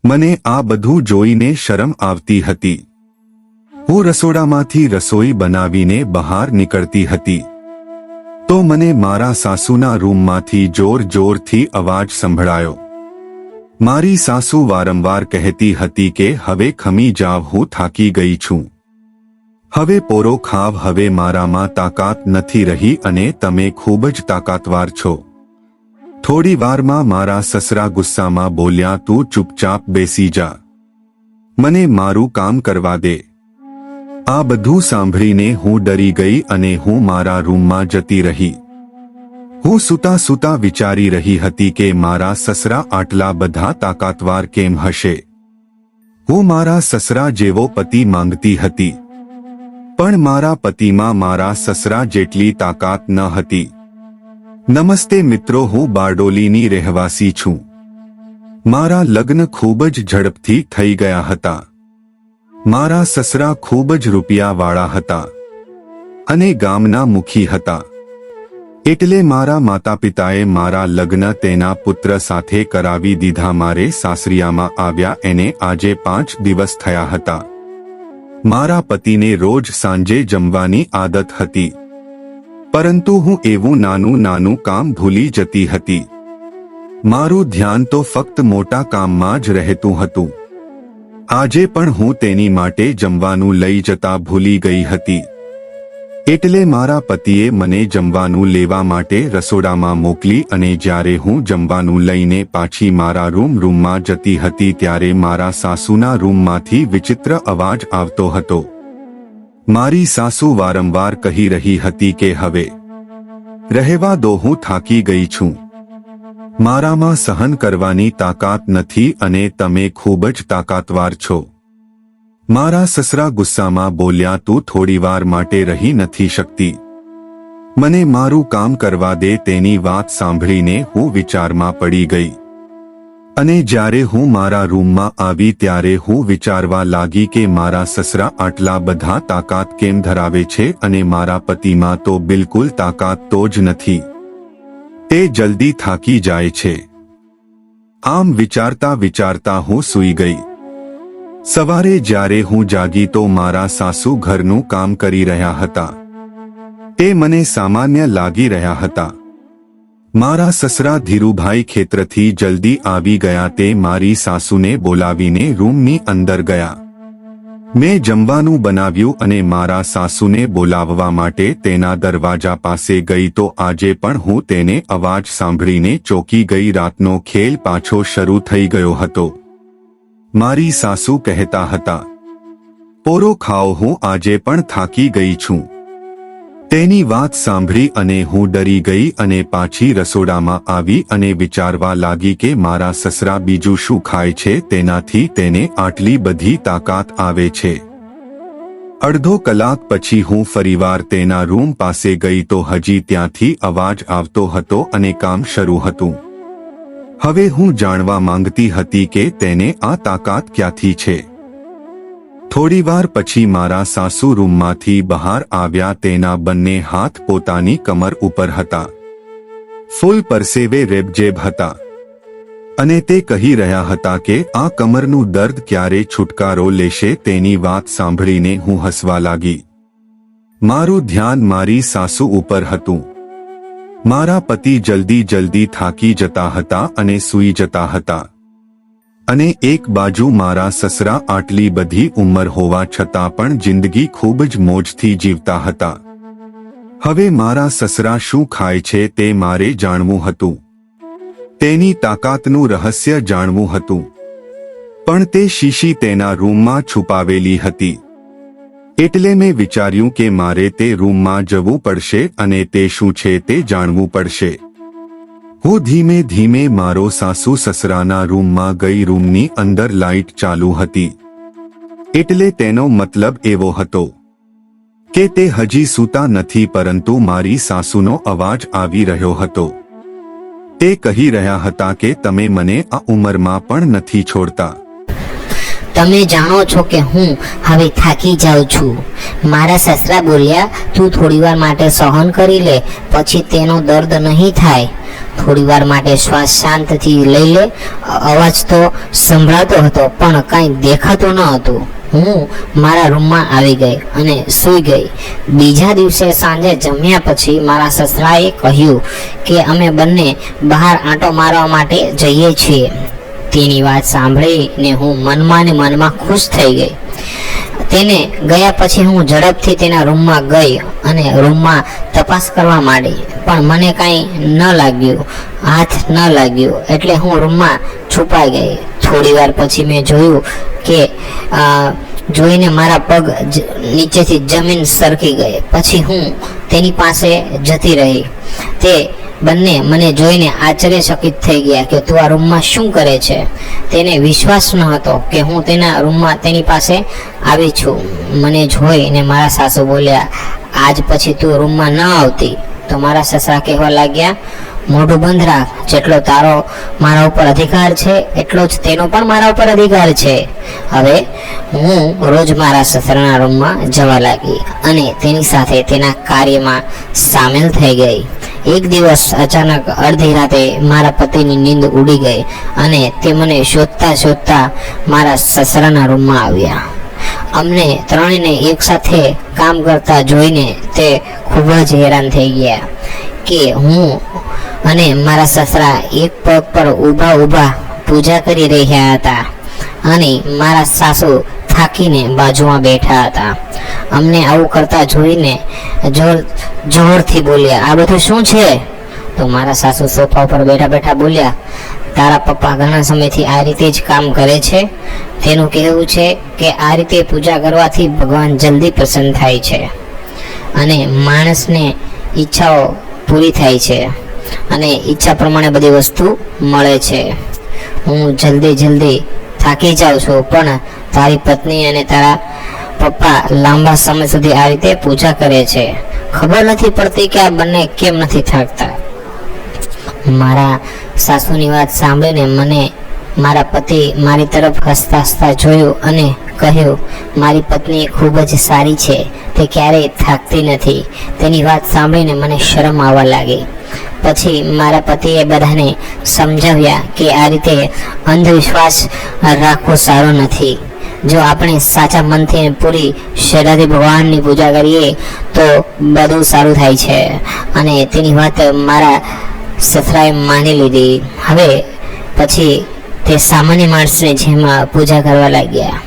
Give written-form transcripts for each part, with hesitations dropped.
મને આ બધું જોઈને શરમ આવતી હતી। હું રસોડામાંથી રસોઈ બનાવીને બહાર નીકળતી હતી તો મને મારા સાસુના રૂમમાંથી જોર-જોરથી અવાજ સંભળાયો। મારી સાસુ વારંવાર કહેતી હતી કે હવે ખમી જાવ, હું થાકી ગઈ છું, હવે પોરો ખાવ, હવે મારામાં તાકાત નથી રહી અને તમે ખૂબ જ તાકાતવાર છો। થોડી વારમાં મારા સસરા ગુસ્સામાં બોલ્યા, તું ચૂપચાપ બેસી જા, મને મારું કામ કરવા દે। આ બધું સાંભળીને હું ડરી ગઈ અને હું મારા રૂમમાં જતી રહી। હું સૂતા સૂતા વિચારી રહી હતી કે મારા સસરા આટલા બધા તાકાતવાર કેમ હશે। હું મારા સસરા જેવો પતિ માંગતી હતી પણ મારા પતિમાં મારા સસરા જેટલી તાકાત ન હતી। નમસ્તે મિત્રો, હું બારડોલીની રહેવાસી છું। મારા લગ્ન ખૂબ જ ઝડપથી થઈ ગયા હતા। મારા સસરા ખૂબ જ રૂપિયાવાળા હતા અને ગામના મુખી હતા, એટલે મારા માતા પિતાએ મારા લગ્ન તેના પુત્ર સાથે કરાવી દીધા। મારે સાસરિયામાં આવ્યા એને આજે 5 દિવસ થયા હતા। મારા પતિને રોજ સાંજે જમવાની આદત હતી, પરંતુ હું એવું નાનું નાનું કામ ભૂલી જતી હતી। મારું ધ્યાન તો ફક્ત મોટા કામમાં જ રહેતું હતું। આજે પણ હું તેની માટે જમવાનું લઈ જતા ભૂલી ગઈ હતી, એટલે મારા પતિએ મને જમવાનું લેવા માટે રસોડામાં મોકલી અને જ્યારે હું જમવાનું લઈને પાછી મારા રૂમમાં જતી હતી ત્યારે મારા સાસુના રૂમમાંથી વિચિત્ર અવાજ આવતો હતો। મારી સાસુ વારંવાર કહી રહી હતી કે હવે રહેવા દો, હું થાકી ગઈ છું, મારામાં સહન કરવાની તાકાત નથી અને તમે ખૂબ જ તાકાતવાર છો। મારા સસરા ગુસ્સામાં બોલ્યા, તું થોડીવાર માટે રહી નથી શકતી, મને મારું કામ કરવા દે। તેની વાત સાંભળીને હું વિચારમાં પડી ગઈ અને જ્યારે હું મારા રૂમમાં આવી ત્યારે હું વિચારવા લાગી કે મારા સસરા આટલા બધા તાકાત કેમ ધરાવે છે અને મારા પતિમાં તો બિલકુલ તાકાત તો જ નથી, તે જલ્દી થાકી જાય છે। આમ વિચારતા વિચારતા હું સૂઈ ગઈ। સવારે જ્યારે હું જાગી તો મારા સાસુ ઘરનું કામ કરી રહ્યા હતા, તે મને સામાન્ય લાગી રહ્યા હતા। મારા સસરા ધીરુભાઈ ખેતરથી જલ્દી આવી ગયા। તે મારી સાસુને બોલાવીને રૂમની અંદર ગયા। મેં જમવાનું બનાવ્યું અને મારા સાસુને બોલાવવા માટે તેના દરવાજા પાસે ગઈ તો આજે પણ હું તેને અવાજ સાંભળીને ચોંકી ગઈ। રાતનો ખેલ પાછો શરૂ થઈ ગયો હતો। મારી સાસુ કહેતા હતા, પોરો ખાઓ, હું આજે પણ થાકી ગઈ છું। તેની વાત સાંભળી અને હું ડરી ગઈ અને પાછી રસોડામાં આવી અને વિચારવા લાગી કે મારા સસરા બીજું શું ખાય છે તેનાથી તેને આટલી બધી તાકાત આવે છે। અડધો કલાક પછી હું ફરીવાર તેના રૂમ પાસે ગઈ તો હજી ત્યાંથી અવાજ આવતો હતો અને કામ શરૂ હતું। હવે હું જાણવા માંગતી હતી કે તેને આ તાકાત ક્યાંથી છે। થોડીવાર પછી મારા સાસુ રૂમમાંથી બહાર આવ્યા। તેના બંને હાથ પોતાની કમર ઉપર હતા, ફૂલ પરસેવે રેબજેબ હતા અને તે કહી રહ્યા હતા કે આ કમરનું દર્દ ક્યારે છુટકારો લેશે। તેની વાત સાંભળીને હું હસવા લાગી। મારું ધ્યાન મારી સાસુ ઉપર હતું। મારા પતિ જલ્દી જલ્દી થાકી જતા હતા અને સૂઈ જતા હતા અને એક બાજુ મારા સસરા આટલી બધી ઉંમર હોવા છતાં પણ જિંદગી ખૂબ જ મોજથી જીવતા હતા। હવે મારા સસરા શું ખાય છે તે મારે જાણવું હતું, તેની તાકાતનું રહસ્ય જાણવું હતું, પણ તે શીશી તેના રૂમમાં છુપાવેલી હતી। એટલે મેં વિચાર્યું કે મારે તે રૂમમાં જવું પડશે અને તે શું છે તે જાણવું પડશે। હું ધીમે ધીમે મારો સાસુ સસરાના રૂમમાં ગઈ। રૂમની અંદર લાઇટ ચાલુ હતી, એટલે તેનો મતલબ એવો હતો કે તે હજી સૂતા નથી, પરંતુ મારી સાસુનો અવાજ આવી રહ્યો હતો। તે કહી રહ્યા હતા કે તમે મને આ ઉંમરમાં પણ નથી છોડતા। તમે જાણો છો કે હું હવે થાકી જાઉં છું। મારા સસરા બોલ્યા, તું થોડીવાર માટે સહન કરી લે, પછી તેનો દર્દ નહીં થાય। થોડી વાર માટે શ્વાસ શાંતથી લઈ લે. અવાજ તો સંભળાતો હતો પણ કાંઈ દેખાતું ન હતું. હું મારા રૂમમાં આવી ગઈ અને સૂઈ ગઈ. બીજા દિવસે સાંજે જમ્યા પછી મારા સસરાએ કહ્યું કે અમે બંને બહાર આંટો મારવા માટે જઈએ છીએ. તેની વાત સાંભળીને હું મનમાં ને મનમાં ખુશ થઈ ગઈ. તેને ગયા પછી હું ઝડપથી તેના રૂમમાં ગઈ અને રૂમમાં તપાસ કરવા માંડી, પણ મને કાંઈ ન લાગ્યું, હાથ ન લાગ્યું, એટલે હું રૂમમાં છુપાઈ ગઈ. થોડી વાર પછી મેં જોયું કે જોઈને મારા પગ નીચેથી જમીન સરકી ગઈ. પછી હું તેની પાસે જતી રહી. તે બંને મને જોઈને આશ્ચર્યચકિત થઈ ગયા કે તું આ રૂમમાં શું કરે છે. તેને વિશ્વાસ ન હતો કે હું તેના રૂમમાં તેની પાસે આવી છું. મને જોઈને મારા સાસુ બોલ્યા, આજ પછી તું રૂમમાં ન આવતી. તો મારા સસરા કહેવા લાગ્યા, મોઢું બંધ રાખ. જેટલો તારો મારા ઉપર અધિકાર છે એટલો જ તેનો પણ મારા ઉપર અધિકાર છે. હવે હું રોજ મારા સસરાના રૂમમાં જવા લાગી અને તેની સાથે તેના કાર્યમાં સામેલ થઈ ગઈ. એક દિવસ અચાનક અડધી રાતે મારા પતિની નીંદ ઉડી ગઈ અને તે મને શોધતા શોધતા મારા સસરાના રૂમમાં આવ્યા. અમને ત્રણેયને એક સાથે કામ કરતા જોઈને તે ખૂબ જ હેરાન થઈ ગયા કે હું અને મારા સસરા એક પગ પર ઊભા પૂજા કરી રહ્યા હતા અને મારા સાસુ થાકીને બાજુમાં બેઠા હતા. અમને આવું કરતા જોઈને જોરથી બોલ્યા, આ બધું શું છે? તો મારા સાસુ સોફા પર બેઠા બેઠા બોલ્યા, તારા પપ્પા ઘણા સમયથી આ રીતે જ કામ કરે છે. તેનું કહેવું છે કે આ રીતે પૂજા કરવાથી ભગવાન જલ્દી પ્રસન્ન થાય છે અને માણસને ઈચ્છાઓ પૂરી થાય છે અને ઈચ્છા પ્રમાણે બધી વસ્તુ મળે છે. હું જલ્દી થાકી જાઉં છું, પણ તારી પત્ની અને તારા પપ્પા લાંબા સમય સુધી આ રીતે પૂજા કરે છે. ખબર નથી પડતી કે આ બંને કેમ નથી થાકતા. મારા સાસુની વાત સાંભળીને મને મારા પતિ મારી તરફ હસતા જોયું અને કહ્યું, મારી પત્ની ખૂબ જ સારી છે, તે ક્યારેય થાકતી નથી. તેની વાત સાંભળીને મને શરમ આવવા લાગી. પછી મારા પતિએ બધાને સમજાવ્યા કે આ રીતે અંધવિશ્વાસ રાખવો સારો નથી. જો આપણે સાચા મનથી પૂરી શ્રદ્ધાથી ભગવાનની પૂજા કરીએ તો બધું સારું થાય છે. અને તેની વાત મારા સસરાએ માની લીધી. હવે પછી તે સામાન્ય માણસની જેમ પૂજા કરવા લાગ્યા.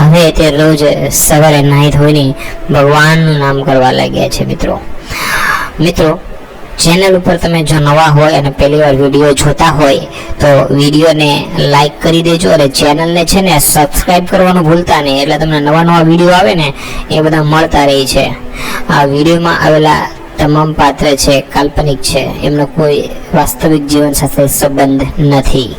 હવે તે રોજ સવારે નાહી ધોઈને ભગવાનનું નામ કરવા લાગ્યા છે. મિત્રો ચેનલ ઉપર તમે જો નવા હોય અને પહેલી વાર વિડીયો જોતા હોય તો વિડીયોને લાઈક કરી દેજો અને ચેનલને છે ને સબસ્ક્રાઈબ કરવાનું ભૂલતા નહીં, એટલે તમને નવા વિડીયો આવે ને એ બધા મળતા રહે છે. આ વિડીયોમાં આવેલા તમામ પાત્ર છે કાલ્પનિક છે, એમનો કોઈ વાસ્તવિક જીવન સાથે સંબંધ નથી.